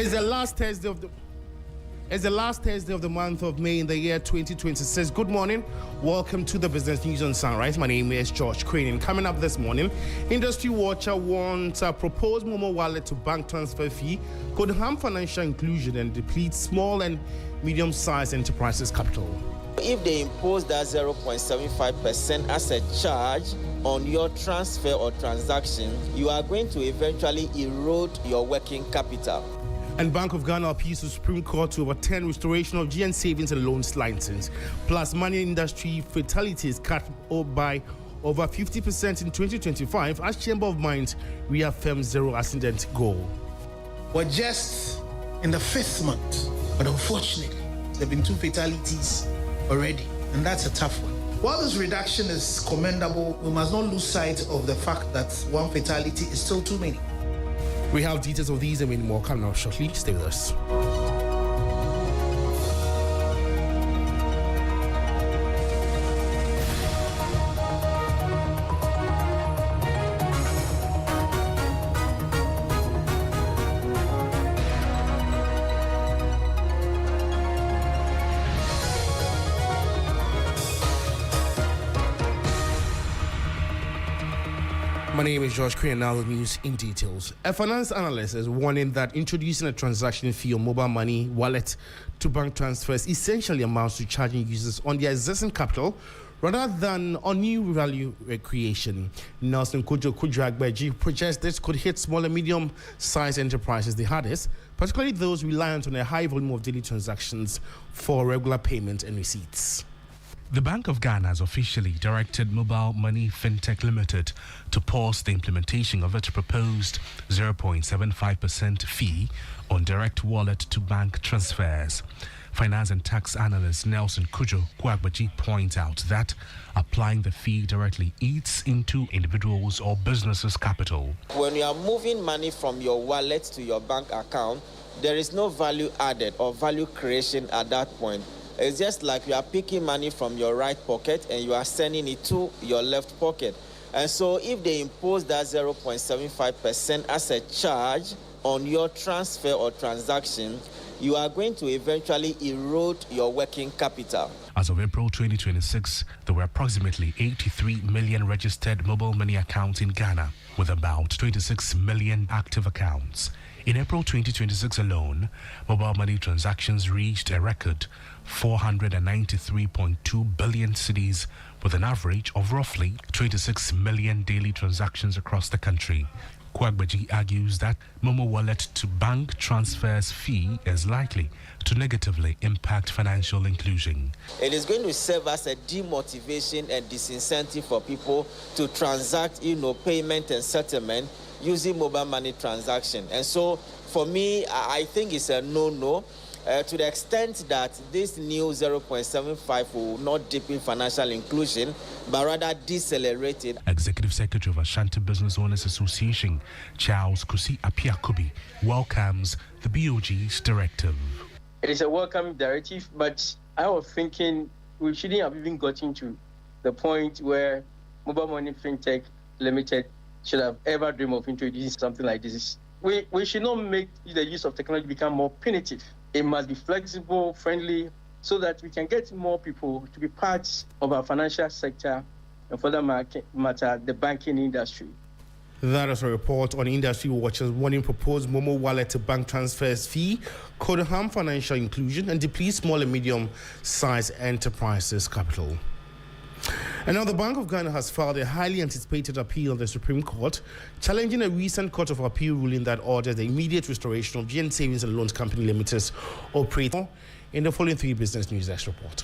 It's the last Thursday of the month of May in the year 2026. Good morning. Welcome to the Business News on Sunrise. My name is George Crane. Coming up this morning, Industry Watcher wants a proposed Momo wallet to bank transfer fee could harm financial inclusion and deplete small and medium-sized enterprises' capital. If they impose that 0.75% as a charge on your transfer or transaction, you are going to eventually erode your working capital. And Bank of Ghana appeals to Supreme Court to overturn restoration of GN savings and loans license. Plus, money industry fatalities cut by over 50% in 2025 as Chamber of Mines reaffirms zero accident goal. We're just in the 5th month, but unfortunately, there have been 2 fatalities already, and that's a tough one. While this reduction is commendable, we must not lose sight of the fact that 1 fatality is still too many. We have details of these and many more coming up shortly. Stay with us. My name is George Crane, now the news in details. A finance analyst is warning that introducing a transaction fee on mobile money wallet to bank transfers essentially amounts to charging users on their existing capital rather than on new value creation. Nelson Codjoe Egbeta projects this could hit small and medium-sized enterprises the hardest, particularly those reliant on a high volume of daily transactions for regular payment and receipts. The Bank of Ghana has officially directed Mobile Money Fintech Limited to pause the implementation of its proposed 0.75% fee on direct wallet to bank transfers. Finance and tax analyst Nelson Codjoe Egbeta points out that applying the fee directly eats into individuals' or businesses' capital. When you are moving money from your wallet to your bank account, there is no value added or value creation at that point. It's just like you are picking money from your right pocket and you are sending it to your left pocket. And so if they impose that 0.75% as a charge on your transfer or transaction, you are going to eventually erode your working capital. As of April 2026, there were approximately 83 million registered mobile money accounts in Ghana, with about 26 million active accounts. In April 2026 alone, mobile money transactions reached a record 493.2 billion cedis, with an average of roughly 26 million daily transactions across the country. Egbeta argues that Momo wallet to bank transfers fee is likely to negatively impact financial inclusion. It is going to serve as a demotivation and disincentive for people to transact, payment and settlement using mobile money transaction. And so for me, I think it's a no-no. To the extent that this new 0.75 will not deepen financial inclusion, but rather decelerate it. Executive Secretary of Ashanti Business Owners Association, Charles Kusi Apiakubi, welcomes the BOG's directive. It is a welcome directive, but I was thinking we shouldn't have even gotten to the point where Mobile Money Fintech Limited should have ever dreamed of introducing something like this. We should not make the use of technology become more punitive. It must be flexible, friendly, so that we can get more people to be part of our financial sector and, for that matter, the banking industry. That is a report on Industry Watchers warning proposed Momo wallet to bank transfers fee could harm financial inclusion and deplete small and medium-sized enterprises' capital. And now the Bank of Ghana has filed a highly anticipated appeal on the Supreme Court, challenging a recent Court of Appeal ruling that orders the immediate restoration of GN Savings and Loans Company Limited's operator. In the following 3 Business News Desk report.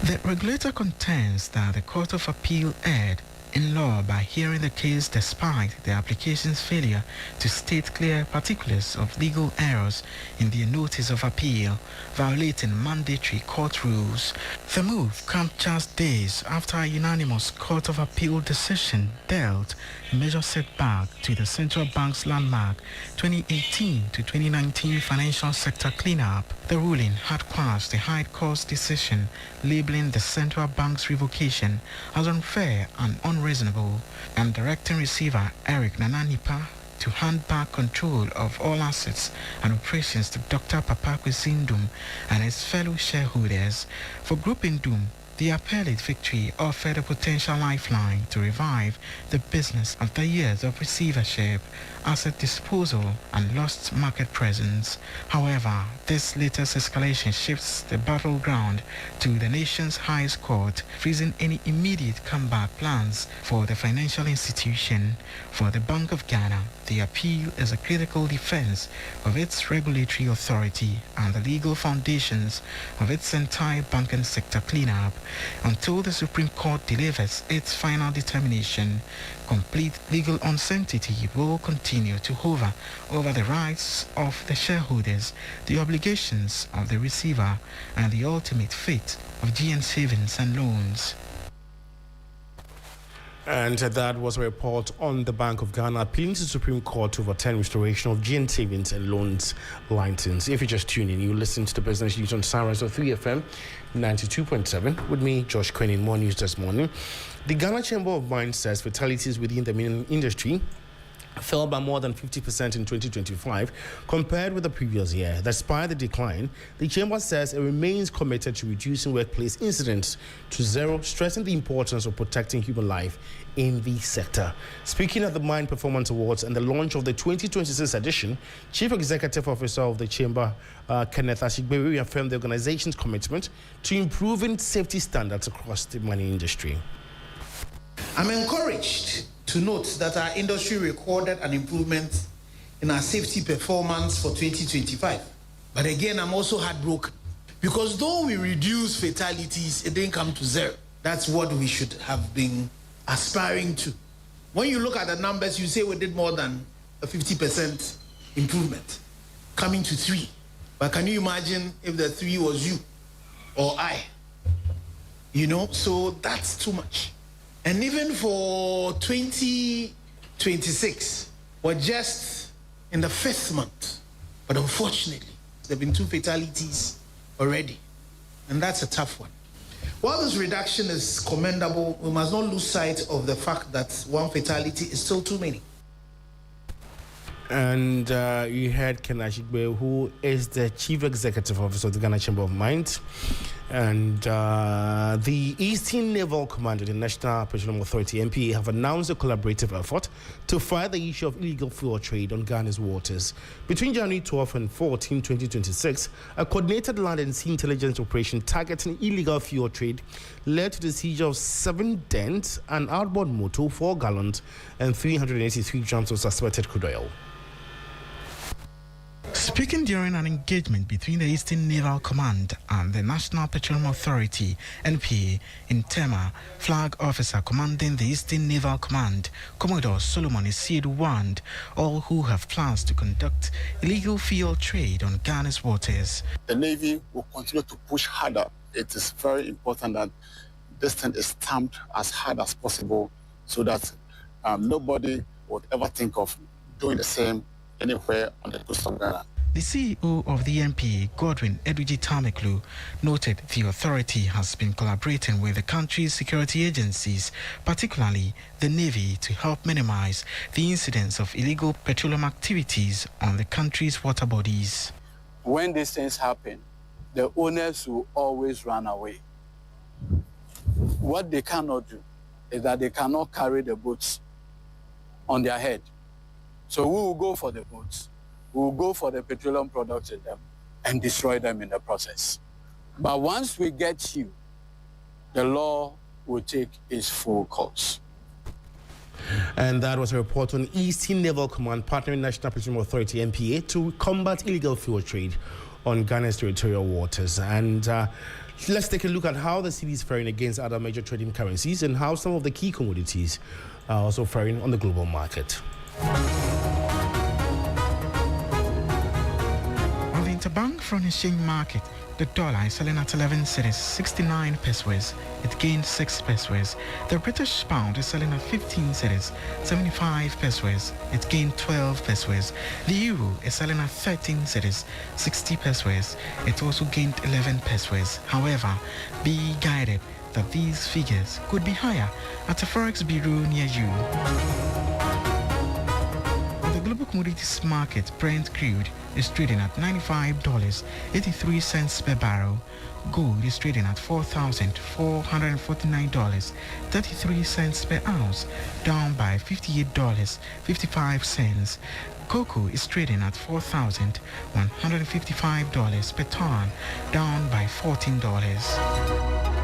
The regulator contends that the Court of Appeal erred in law by hearing the case despite the application's failure to state clear particulars of legal errors in their notice of appeal, violating mandatory court rules. The move comes just days after a unanimous Court of Appeal decision dealt a major setback to the central bank's landmark 2018 to 2019 financial sector cleanup. The ruling had quashed the High Court's decision labeling the central bank's revocation as unfair and unreasonable, and directing receiver Eric Nananipa to hand back control of all assets and operations to Dr. Papakwe Sindum and his fellow shareholders. For Group Indum, the appellate victory offered a potential lifeline to revive the business after years of receivership, asset disposal, and lost market presence. However, this latest escalation shifts the battleground to the nation's highest court, freezing any immediate comeback plans for the financial institution. For the Bank of Ghana, the appeal is a critical defense of its regulatory authority and the legal foundations of its entire banking sector cleanup. Until the Supreme Court delivers its final determination, complete legal uncertainty will continue to hover over the rights of the shareholders, the obligations of the receiver, and the ultimate fate of GN savings and loans. And that was a report on the Bank of Ghana appealing to the Supreme Court to overturn restoration of GN savings and loans license. If you just tune in, you listen to the Business News on Sirens of 3FM 92.7 with me, Josh Quinn, in More News this morning. The Ghana Chamber of Mines says fatalities within the mining industry fell by more than 50% in 2025 compared with the previous year. Despite the decline, the Chamber says it remains committed to reducing workplace incidents to zero, stressing the importance of protecting human life in the sector. Speaking at the Mine Performance Awards and the launch of the 2026 edition, Chief Executive Officer of the Chamber, Kenneth Ashigbe, reaffirmed the organization's commitment to improving safety standards across the mining industry. I'm encouraged to note that our industry recorded an improvement in our safety performance for 2025. But again, I'm also heartbroken because though we reduced fatalities, it didn't come to zero. That's what we should have been aspiring to. When you look at the numbers, you say we did more than a 50% improvement, coming to 3. But can you imagine if the 3 was you or I? You know, so that's too much. And even for 2026, we're just in the 5th month. But unfortunately, there have been 2 fatalities already. And that's a tough one. While this reduction is commendable, we must not lose sight of the fact that 1 fatality is still too many. And you heard Ken Ashigbe, who is the Chief Executive Officer of the Ghana Chamber of Mines. And the Eastern Naval Command and the National Petroleum Authority, NPA, have announced a collaborative effort to fight the issue of illegal fuel trade on Ghana's waters. Between January 12 and 14, 2026, a coordinated land and sea intelligence operation targeting illegal fuel trade led to the seizure of 7 dents, an outboard motor, 4 gallons, and 383 grams of suspected crude oil. Speaking during an engagement between the Eastern Naval Command and the National Petroleum Authority, NPA, in Tema, Flag Officer commanding the Eastern Naval Command, Commodore Solomon Isiedu, warned all who have plans to conduct illegal fuel trade on Ghana's waters. The Navy will continue to push harder. It is very important that this thing is stamped as hard as possible so that nobody would ever think of doing the same anywhere on the coast of Ghana. The CEO of the NPA, Godwin Eduji Tameklu, noted the authority has been collaborating with the country's security agencies, particularly the Navy, to help minimize the incidence of illegal petroleum activities on the country's water bodies. When these things happen, the owners will always run away. What they cannot do is that they cannot carry the boats on their head. So we will go for the boats, we will go for the petroleum products in them and destroy them in the process. But once we get you, the law will take its full course. And that was a report on Eastern Naval Command partnering National Petroleum Authority, NPA, to combat illegal fuel trade on Ghana's territorial waters. And let's take a look at how the cedi is faring against other major trading currencies and how some of the key commodities are also faring on the global market. On the interbank foreign exchange market, the dollar is selling at 11 cedis, 69 pesos. It gained 6 pesos. The British pound is selling at 15 cedis, 75 pesos. It gained 12 pesos. The euro is selling at 13 cedis, 60 pesos. It also gained 11 pesos. However, be guided that these figures could be higher at a forex bureau near you. The global global commodities market, Brent crude is trading at $95.83 per barrel. Gold is trading at $4,449.33 per ounce, down by $58.55. Cocoa is trading at $4,155 per ton, down by $14.